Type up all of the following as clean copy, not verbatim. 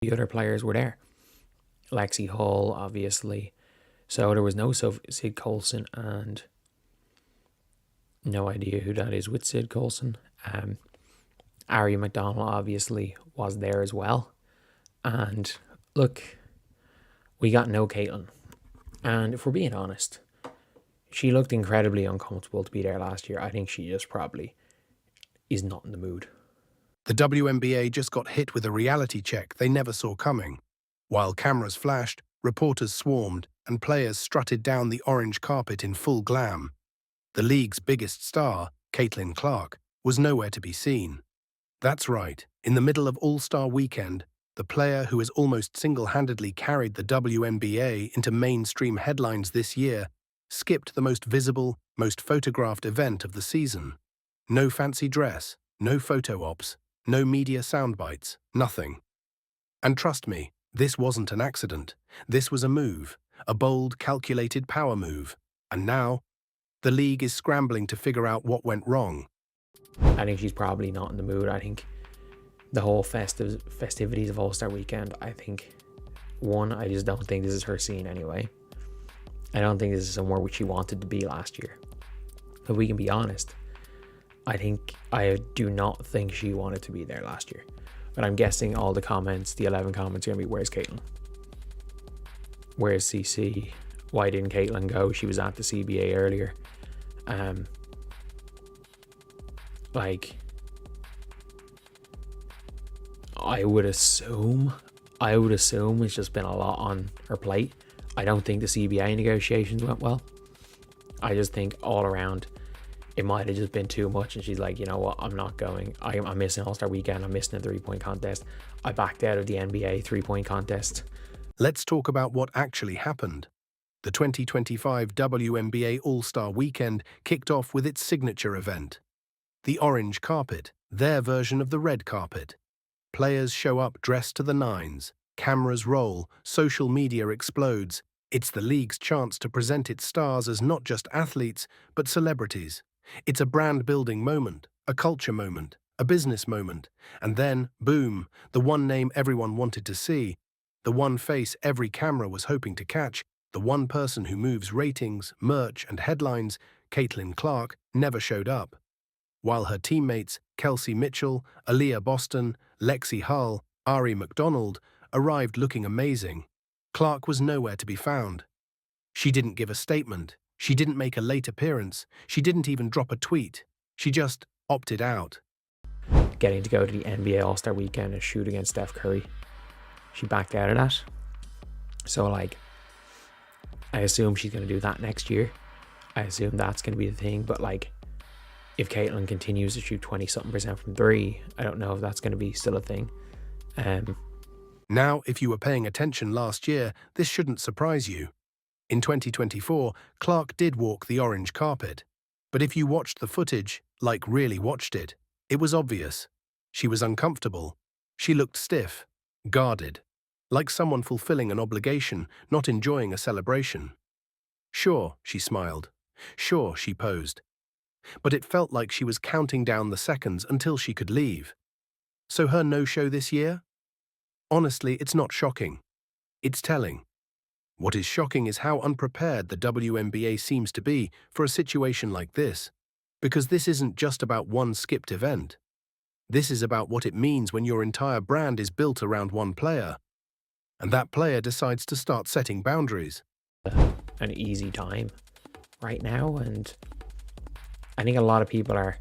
the other players were there. Lexi Hall, obviously. So there was no Sid Colson, and no idea who that is with Sid Colson. Ari McDonald obviously was there as well. And look, we got no Caitlin. And if we're being honest, she looked incredibly uncomfortable to be there last year. I think she just probably is not in the mood. The WNBA just got hit with a reality check they never saw coming. While cameras flashed, reporters swarmed, and players strutted down the orange carpet in full glam. The league's biggest star, Caitlin Clark, was nowhere to be seen. That's right, in the middle of All-Star Weekend, the player who has almost single-handedly carried the WNBA into mainstream headlines this year skipped the most visible, most photographed event of the season. No fancy dress, no photo ops, no media soundbites, nothing. And trust me, this wasn't an accident. This was a move, a bold, calculated power move. And now, the league is scrambling to figure out what went wrong. I think she's probably not in the mood. I think the whole festivities of All-Star Weekend, I think, one, I just don't think this is her scene anyway. I don't think this is somewhere which she wanted to be last year. If we can be honest, I do not think she wanted to be there last year. But I'm guessing all the comments, the 11 comments, are going to be, where's Caitlin? Where's CC? Why didn't Caitlin go? She was at the CBA earlier. I would assume it's just been a lot on her plate. I don't think the CBA negotiations went well. I just think all around it might have just been too much, and she's like, you know what, I'm not going. I'm missing All-Star Weekend. I'm missing a 3-point contest. I backed out of the NBA 3-point contest. Let's talk about what actually happened. The 2025 WNBA All-Star Weekend kicked off with its signature event. The orange carpet, their version of the red carpet. Players show up dressed to the nines. Cameras roll. Social media explodes. It's the league's chance to present its stars as not just athletes, but celebrities. It's a brand-building moment, a culture moment, a business moment. And then, boom, the one name everyone wanted to see, the one face every camera was hoping to catch, the one person who moves ratings, merch, and headlines, Caitlin Clark, never showed up. While her teammates, Kelsey Mitchell, Aaliyah Boston, Lexi Hull, Ari McDonald, arrived looking amazing, Clark was nowhere to be found. She didn't give a statement. She didn't make a late appearance. She didn't even drop a tweet. She just opted out. Getting to go to the NBA All-Star Weekend and shoot against Steph Curry. She backed out of that. So, I assume she's going to do that next year. I assume that's going to be the thing. But, if Caitlin continues to shoot 20-something% from 3, I don't know if that's going to be still a thing. Now, if you were paying attention last year, this shouldn't surprise you. In 2024, Clark did walk the orange carpet. But if you watched the footage, really watched it, it was obvious. She was uncomfortable. She looked stiff, guarded, like someone fulfilling an obligation, not enjoying a celebration. Sure, she smiled. Sure, she posed. But it felt like she was counting down the seconds until she could leave. So her no-show this year? Honestly, it's not shocking. It's telling. What is shocking is how unprepared the WNBA seems to be for a situation like this, because this isn't just about one skipped event. This is about what it means when your entire brand is built around one player, and that player decides to start setting boundaries. An easy time right now, and I think a lot of people are,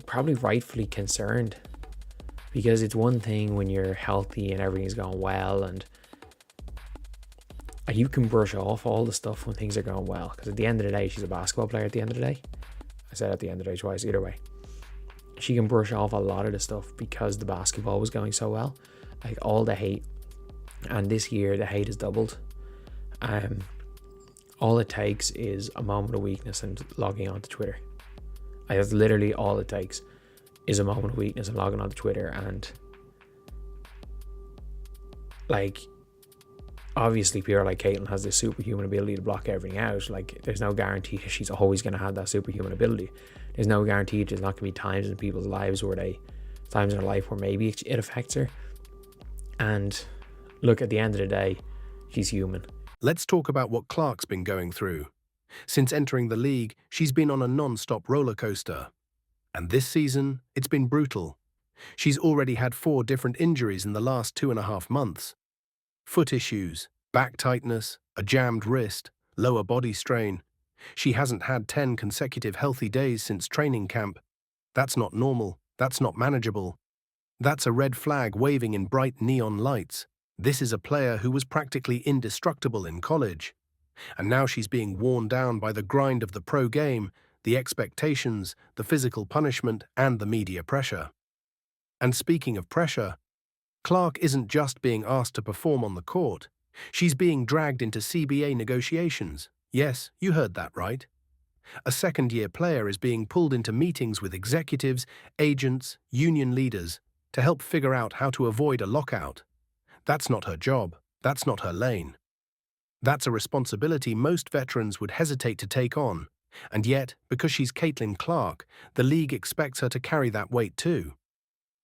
probably rightfully concerned, because it's one thing when you're healthy and everything's going well, and you can brush off all the stuff when things are going well, because at the end of the day, she's a basketball player at the end of the day. I said at the end of the day twice, either way. She can brush off a lot of the stuff because the basketball was going so well. All the hate, and this year the hate is doubled. All it takes is a moment of weakness and logging onto Twitter. That's literally all it takes, is a moment of weakness and logging onto Twitter, and obviously people like Caitlin has this superhuman ability to block everything out. There's no guarantee that she's always going to have that superhuman ability. There's no guarantee there's not going to be times in people's lives times in her life where maybe it affects her. And look, at the end of the day, she's human. Let's talk about what Clark's been going through. Since entering the league, she's been on a non-stop roller coaster. And this season, it's been brutal. She's already had 4 different injuries in the last 2.5 months. Foot issues, back tightness, a jammed wrist, lower body strain. She hasn't had 10 consecutive healthy days since training camp. That's not normal. That's not manageable. That's a red flag waving in bright neon lights. This is a player who was practically indestructible in college. And now she's being worn down by the grind of the pro game, the expectations, the physical punishment, and the media pressure. And speaking of pressure, Clark isn't just being asked to perform on the court. She's being dragged into CBA negotiations. Yes, you heard that right. A second-year player is being pulled into meetings with executives, agents, union leaders to help figure out how to avoid a lockout. That's not her job. That's not her lane. That's a responsibility most veterans would hesitate to take on. And yet, because she's Caitlin Clark, the league expects her to carry that weight too.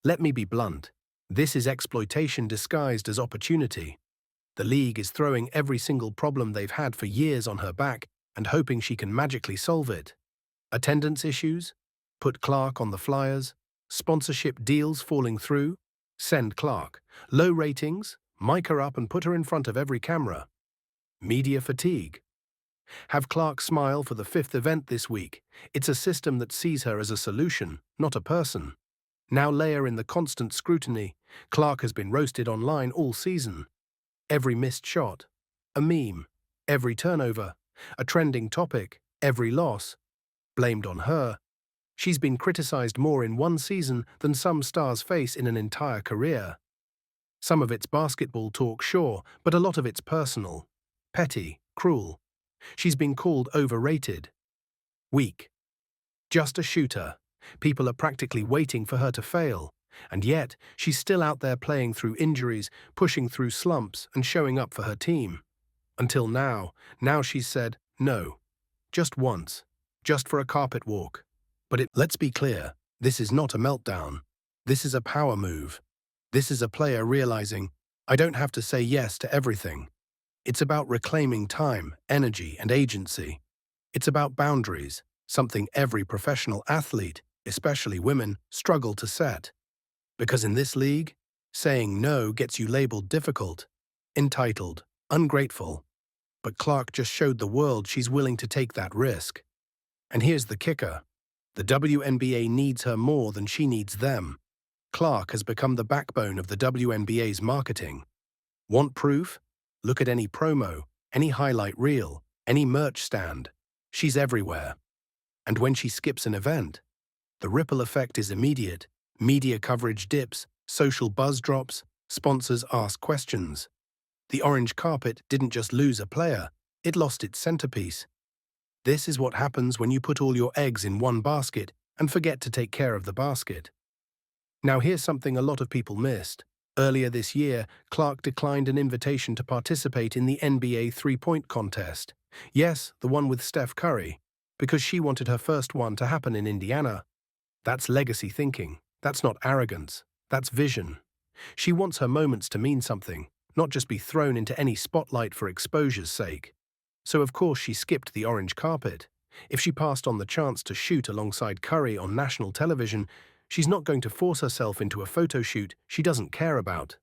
Let me be blunt. This is exploitation disguised as opportunity. The league is throwing every single problem they've had for years on her back and hoping she can magically solve it. Attendance issues? Put Clark on the flyers. Sponsorship deals falling through? Send Clark. Low ratings? Mic her up and put her in front of every camera. Media fatigue? Have Clark smile for the 5th event this week. It's a system that sees her as a solution, not a person. Now layer in the constant scrutiny. Clark has been roasted online all season. Every missed shot, a meme, every turnover, a trending topic, every loss, blamed on her. She's been criticized more in one season than some stars face in an entire career. Some of it's basketball talk, sure, but a lot of it's personal, petty, cruel. She's been called overrated, weak, just a shooter. People are practically waiting for her to fail. And yet, she's still out there playing through injuries, pushing through slumps, and showing up for her team. Until now she's said, no. Just once. Just for a carpet walk. But let's be clear, this is not a meltdown. This is a power move. This is a player realizing, I don't have to say yes to everything. It's about reclaiming time, energy, and agency. It's about boundaries, something every professional athlete, especially women, struggle to set. Because in this league, saying no gets you labeled difficult, entitled, ungrateful. But Clark just showed the world she's willing to take that risk. And here's the kicker. The WNBA needs her more than she needs them. Clark has become the backbone of the WNBA's marketing. Want proof? Look at any promo, any highlight reel, any merch stand. She's everywhere. And when she skips an event, the ripple effect is immediate. Media coverage dips, social buzz drops, sponsors ask questions. The orange carpet didn't just lose a player, it lost its centerpiece. This is what happens when you put all your eggs in one basket and forget to take care of the basket. Now here's something a lot of people missed. Earlier this year, Clark declined an invitation to participate in the NBA three-point contest. Yes, the one with Steph Curry, because she wanted her first one to happen in Indiana. That's legacy thinking. That's not arrogance. That's vision. She wants her moments to mean something, not just be thrown into any spotlight for exposure's sake. So of course she skipped the orange carpet. If she passed on the chance to shoot alongside Curry on national television, she's not going to force herself into a photo shoot she doesn't care about.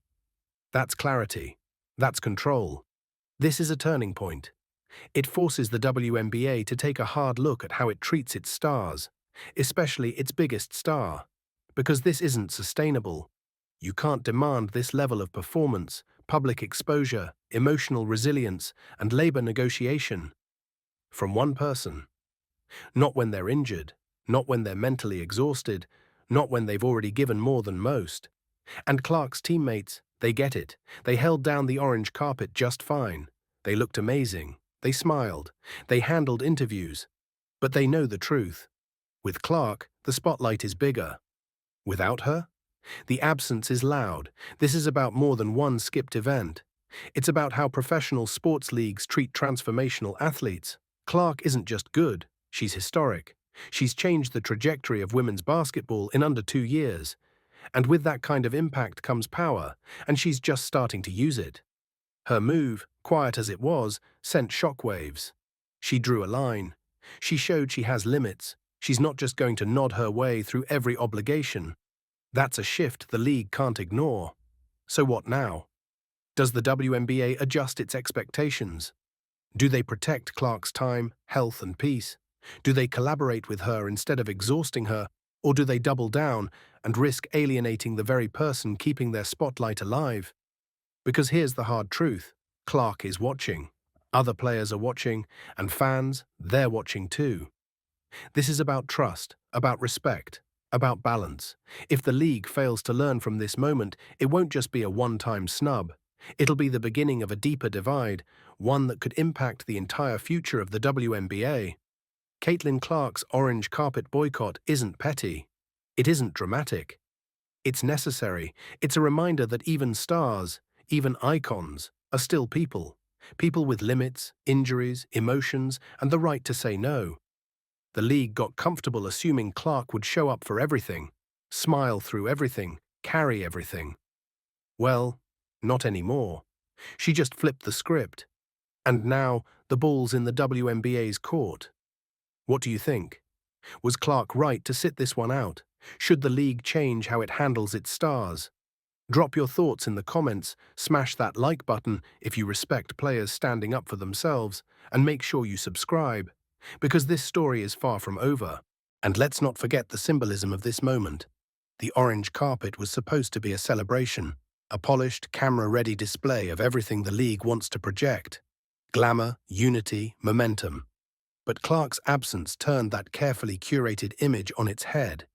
That's clarity. That's control. This is a turning point. It forces the WNBA to take a hard look at how it treats its stars, especially its biggest star. Because this isn't sustainable. You can't demand this level of performance, public exposure, emotional resilience, and labor negotiation from one person. Not when they're injured, not when they're mentally exhausted, not when they've already given more than most. And Clark's teammates, they get it. They held down the orange carpet just fine. They looked amazing. They smiled. They handled interviews. But they know the truth. With Clark, the spotlight is bigger. Without her, the absence is loud. This is about more than one skipped event. It's about how professional sports leagues treat transformational athletes. Clark isn't just good, she's historic. She's changed the trajectory of women's basketball in under 2 years. And with that kind of impact comes power, and she's just starting to use it. Her move, quiet as it was, sent shockwaves. She drew a line. She showed she has limits. She's not just going to nod her way through every obligation. That's a shift the league can't ignore. So what now? Does the WNBA adjust its expectations? Do they protect Clark's time, health, and peace? Do they collaborate with her instead of exhausting her, or do they double down and risk alienating the very person keeping their spotlight alive? Because here's the hard truth. Clark is watching. Other players are watching, and fans, they're watching too. This is about trust, about respect, about balance. If the league fails to learn from this moment, it won't just be a one-time snub. It'll be the beginning of a deeper divide, one that could impact the entire future of the WNBA. Caitlin Clark's orange carpet boycott isn't petty. It isn't dramatic. It's necessary. It's a reminder that even stars, even icons, are still people. People with limits, injuries, emotions, and the right to say no. The league got comfortable assuming Clark would show up for everything, smile through everything, carry everything. Well, not anymore. She just flipped the script. And now, the ball's in the WNBA's court. What do you think? Was Clark right to sit this one out? Should the league change how it handles its stars? Drop your thoughts in the comments, smash that like button if you respect players standing up for themselves, and make sure you subscribe, because this story is far from over. And let's not forget the symbolism of this moment. The orange carpet was supposed to be a celebration, a polished, camera-ready display of everything the league wants to project. Glamour, unity, momentum. But Clark's absence turned that carefully curated image on its head.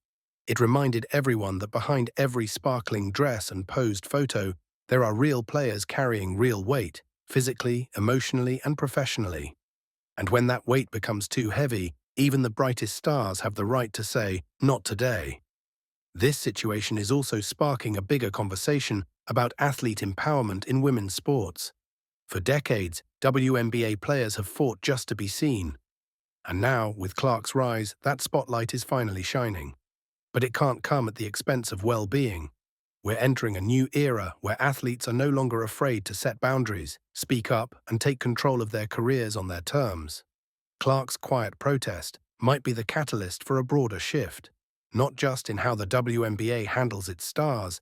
It reminded everyone that behind every sparkling dress and posed photo, there are real players carrying real weight, physically, emotionally, and professionally. And when that weight becomes too heavy, even the brightest stars have the right to say, "Not today." This situation is also sparking a bigger conversation about athlete empowerment in women's sports. For decades, WNBA players have fought just to be seen. And now, with Clark's rise, that spotlight is finally shining. But it can't come at the expense of well-being. We're entering a new era where athletes are no longer afraid to set boundaries, speak up, and take control of their careers on their terms. Clark's quiet protest might be the catalyst for a broader shift, not just in how the WNBA handles its stars,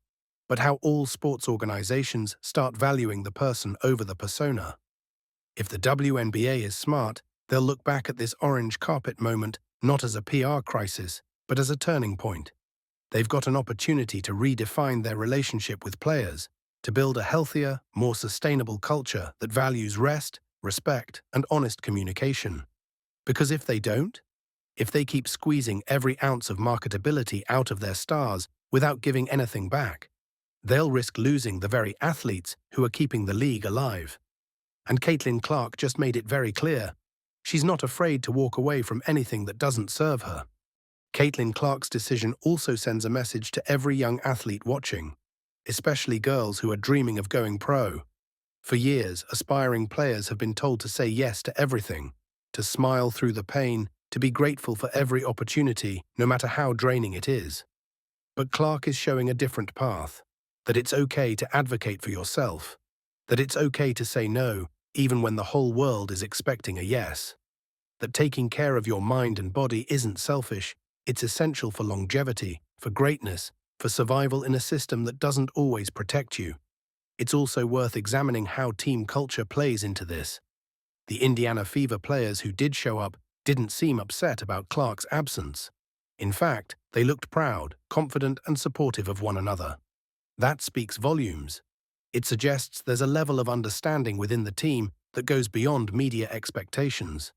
but how all sports organizations start valuing the person over the persona. If the WNBA is smart, they'll look back at this orange carpet moment not as a PR crisis, but as a turning point. They've got an opportunity to redefine their relationship with players, to build a healthier, more sustainable culture that values rest, respect, and honest communication. Because if they don't, if they keep squeezing every ounce of marketability out of their stars without giving anything back, they'll risk losing the very athletes who are keeping the league alive. And Caitlin Clark just made it very clear. She's not afraid to walk away from anything that doesn't serve her. Caitlin Clark's decision also sends a message to every young athlete watching, especially girls who are dreaming of going pro. For years, aspiring players have been told to say yes to everything, to smile through the pain, to be grateful for every opportunity, no matter how draining it is. But Clark is showing a different path, that it's okay to advocate for yourself, that it's okay to say no, even when the whole world is expecting a yes, that taking care of your mind and body isn't selfish. It's essential for longevity, for greatness, for survival in a system that doesn't always protect you. It's also worth examining how team culture plays into this. The Indiana Fever players who did show up didn't seem upset about Clark's absence. In fact, they looked proud, confident, and supportive of one another. That speaks volumes. It suggests there's a level of understanding within the team that goes beyond media expectations.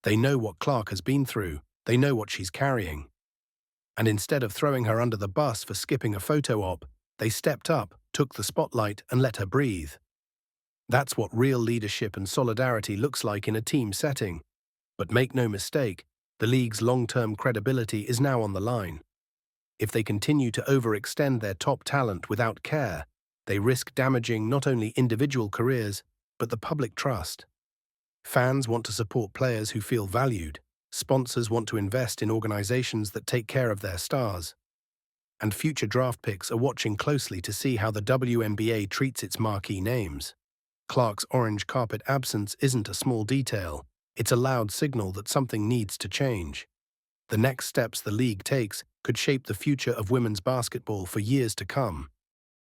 They know what Clark has been through. They know what she's carrying. And instead of throwing her under the bus for skipping a photo op, they stepped up, took the spotlight, and let her breathe. That's what real leadership and solidarity looks like in a team setting. But make no mistake, the league's long-term credibility is now on the line. If they continue to overextend their top talent without care, they risk damaging not only individual careers, but the public trust. Fans want to support players who feel valued. Sponsors want to invest in organizations that take care of their stars. and future draft picks are watching closely to see how the WNBA treats its marquee names. Clark's orange carpet absence isn't a small detail. It's a loud signal that something needs to change. The next steps the league takes could shape the future of women's basketball for years to come.